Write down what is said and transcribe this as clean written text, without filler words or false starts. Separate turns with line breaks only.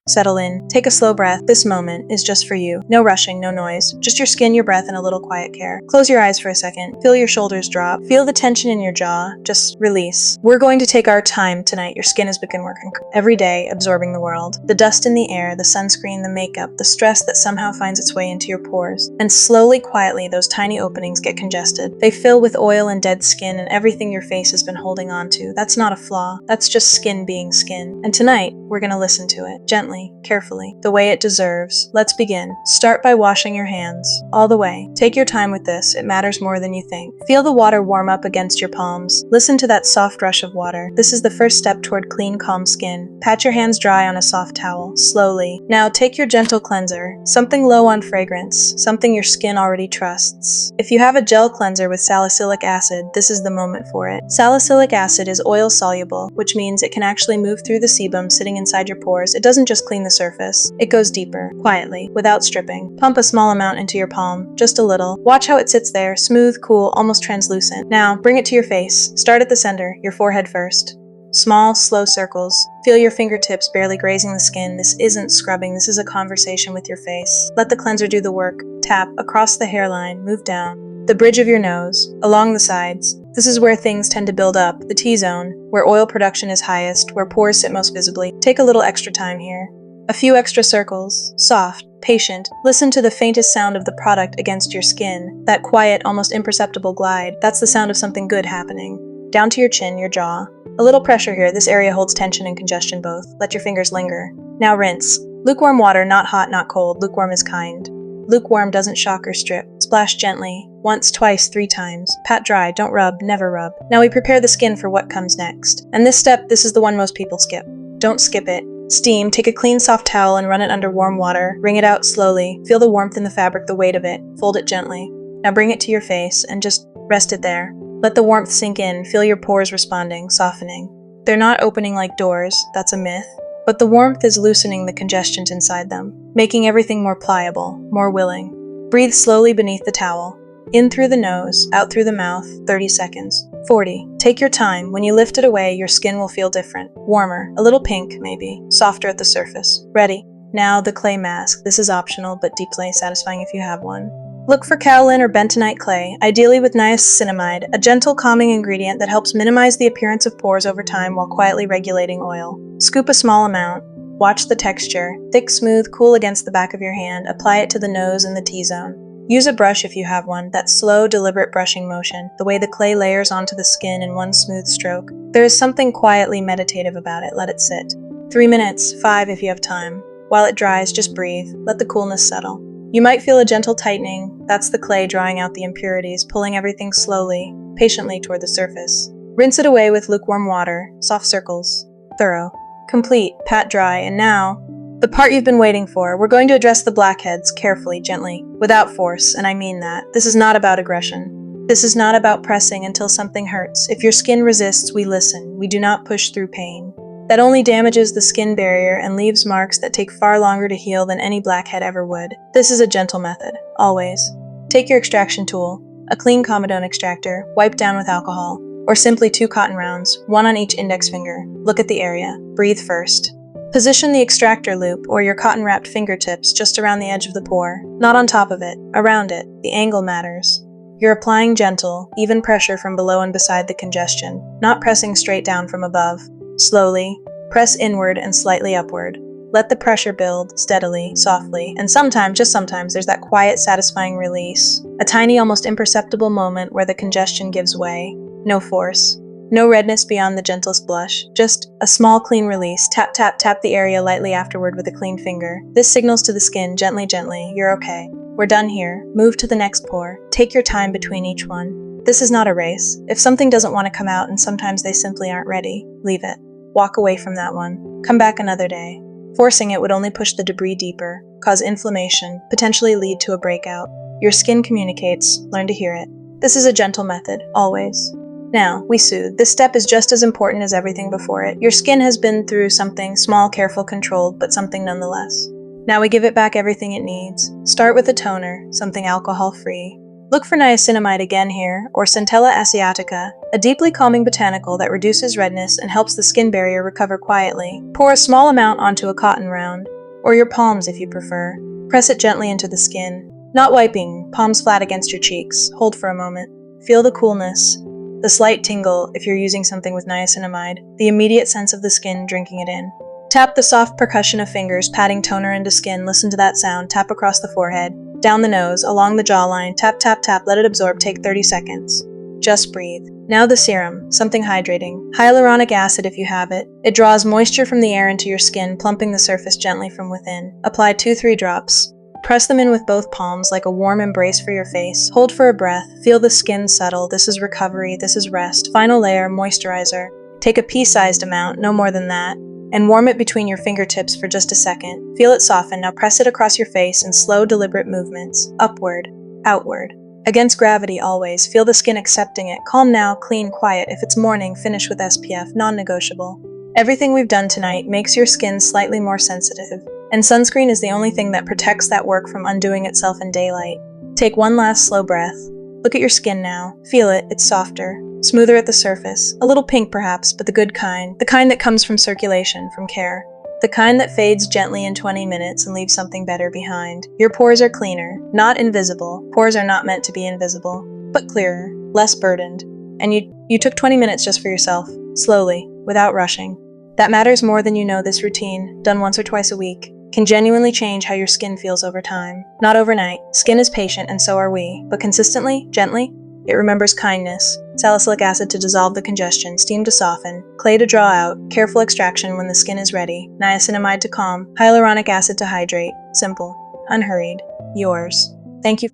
Settle in. Take a slow breath. This moment is just for you. No rushing, no noise. Just your skin, your breath, and a little quiet care. Close your eyes for a second. Feel your shoulders drop. Feel the tension in your jaw. Just release. We're going to take our time tonight. Your skin has begun working every day, absorbing the world. The dust in the air, the sunscreen, the makeup, the stress that somehow finds its way into your pores. And slowly, quietly, those tiny openings get congested. They fill with oil and dead skin and everything your face has been holding on to. That's not a flaw. That's just skin being skin. And tonight, we're going to listen to it. Gently, carefully, the way it deserves. Let's begin. Start by washing your hands. All the way. Take your time with this. It matters more than you think. Feel the water warm up against your palms. Listen to that soft rush of water. This is the first step toward clean, calm skin. Pat your hands dry on a soft towel, slowly. Now take your gentle cleanser. Something low on fragrance. Something your skin already trusts. If you have a gel cleanser with salicylic acid, this is the moment for it. Salicylic acid is oil soluble, which means it can actually move through the sebum sitting inside your pores. It doesn't just clean the surface. It goes deeper, quietly, without stripping. Pump a small amount into your palm, just a little. Watch how it sits there, smooth, cool, almost translucent. Now, bring it to your face. Start at the center, your forehead first. Small, slow circles. Feel your fingertips barely grazing the skin. This isn't scrubbing, this is a conversation with your face. Let the cleanser do the work. Tap across the hairline, move down. The bridge of your nose, along the sides. This is where things tend to build up, the T-zone, where oil production is highest, where pores sit most visibly. Take a little extra time here. A few extra circles, soft, patient. Listen to the faintest sound of the product against your skin. That quiet, almost imperceptible glide. That's the sound of something good happening. Down to your chin, your jaw. A little pressure here. This area holds tension and congestion both. Let your fingers linger. Now rinse. Lukewarm water, not hot, not cold. Lukewarm is kind. Lukewarm doesn't shock or strip. Splash gently. Once, twice, 3 times. Pat dry. Don't rub. Never rub. Now we prepare the skin for what comes next. And this step, this is the one most people skip. Don't skip it. Steam. Take a clean, soft towel and run it under warm water. Wring it out slowly. Feel the warmth in the fabric, the weight of it. Fold it gently. Now bring it to your face and just rest it there. Let the warmth sink in. Feel your pores responding, softening. They're not opening like doors. That's a myth. But the warmth is loosening the congestions inside them, making everything more pliable, more willing. Breathe slowly beneath the towel. In through the nose, out through the mouth, 30 seconds. 40. Take your time. When you lift it away, your skin will feel different. Warmer, a little pink, maybe. Softer at the surface. Ready. Now the clay mask. This is optional, but deeply satisfying if you have one. Look for kaolin or bentonite clay, ideally with niacinamide, a gentle calming ingredient that helps minimize the appearance of pores over time while quietly regulating oil. Scoop a small amount. Watch the texture. Thick, smooth, cool against the back of your hand. Apply it to the nose and the T-zone. Use a brush if you have one, that slow, deliberate brushing motion, the way the clay layers onto the skin in one smooth stroke. There is something quietly meditative about it. Let it sit. 3 minutes, 5 if you have time. While it dries, just breathe. Let the coolness settle. You might feel a gentle tightening. That's the clay drawing out the impurities, pulling everything slowly, patiently toward the surface. Rinse it away with lukewarm water, soft circles, thorough, complete, pat dry, and now, the part you've been waiting for. We're going to address the blackheads carefully, gently, without force, and I mean that. This is not about aggression. This is not about pressing until something hurts. If your skin resists, we listen. We do not push through pain. That only damages the skin barrier and leaves marks that take far longer to heal than any blackhead ever would. This is a gentle method, always. Take your extraction tool, a clean comedone extractor, wipe down with alcohol, or simply 2 cotton rounds, 1 on each index finger. Look at the area. Breathe first. Position the extractor loop, or your cotton-wrapped fingertips, just around the edge of the pore. Not on top of it, around it. The angle matters. You're applying gentle, even pressure from below and beside the congestion, not pressing straight down from above. Slowly, press inward and slightly upward. Let the pressure build, steadily, softly, and sometimes, just sometimes, there's that quiet, satisfying release. A tiny, almost imperceptible moment where the congestion gives way. No force. No redness beyond the gentlest blush. Just a small, clean release. Tap, tap, tap the area lightly afterward with a clean finger. This signals to the skin, gently, gently, you're okay. We're done here. Move to the next pore. Take your time between each one. This is not a race. If something doesn't want to come out, and sometimes they simply aren't ready, leave it. Walk away from that one. Come back another day. Forcing it would only push the debris deeper, cause inflammation, potentially lead to a breakout. Your skin communicates. Learn to hear it. This is a gentle method, always. Now, we soothe. This step is just as important as everything before it. Your skin has been through something small, careful, controlled, but something nonetheless. Now we give it back everything it needs. Start with a toner, something alcohol-free. Look for niacinamide again here, or Centella asiatica, a deeply calming botanical that reduces redness and helps the skin barrier recover quietly. Pour a small amount onto a cotton round. or your palms if you prefer. Press it gently into the skin. Not wiping, palms flat against your cheeks. Hold for a moment. Feel the coolness, the slight tingle if you're using something with niacinamide, the immediate sense of the skin drinking it in. Tap the soft percussion of fingers patting toner into skin. Listen to that sound. Tap across the forehead, down the nose, along the jawline. Tap, tap, tap. Let it absorb. Take 30 seconds. Just breathe. Now the serum, something hydrating. Hyaluronic acid if you have it. It draws moisture from the air into your skin, plumping the surface gently from within. Apply 2-3 drops. Press them in with both palms like a warm embrace for your face. Hold for a breath. Feel the skin settle. This is recovery. This is rest. Final layer, moisturizer. Take a pea-sized amount, no more than that, and warm it between your fingertips for just a second. Feel it soften. Now press it across your face in slow, deliberate movements. Upward, outward. Against gravity always. Feel the skin accepting it. Calm now, clean, quiet. If it's morning, finish with SPF, non-negotiable. Everything we've done tonight makes your skin slightly more sensitive, and sunscreen is the only thing that protects that work from undoing itself in daylight. Take one last slow breath. Look at your skin now. Feel it. It's softer, smoother at the surface. A little pink perhaps, but the good kind. The kind that comes from circulation, from care. The kind that fades gently in 20 minutes and leaves something better behind. Your pores are cleaner, not invisible. Pores are not meant to be invisible, but clearer, less burdened. And you took 20 minutes just for yourself, slowly, without rushing. That matters more than you know. This routine, done once or twice a week, can genuinely change how your skin feels over time. Not overnight. Skin is patient and so are we, but consistently, gently, it remembers kindness. Salicylic acid to dissolve the congestion, steam to soften, clay to draw out, careful extraction when the skin is ready, niacinamide to calm, hyaluronic acid to hydrate. Simple, unhurried, yours. Thank you.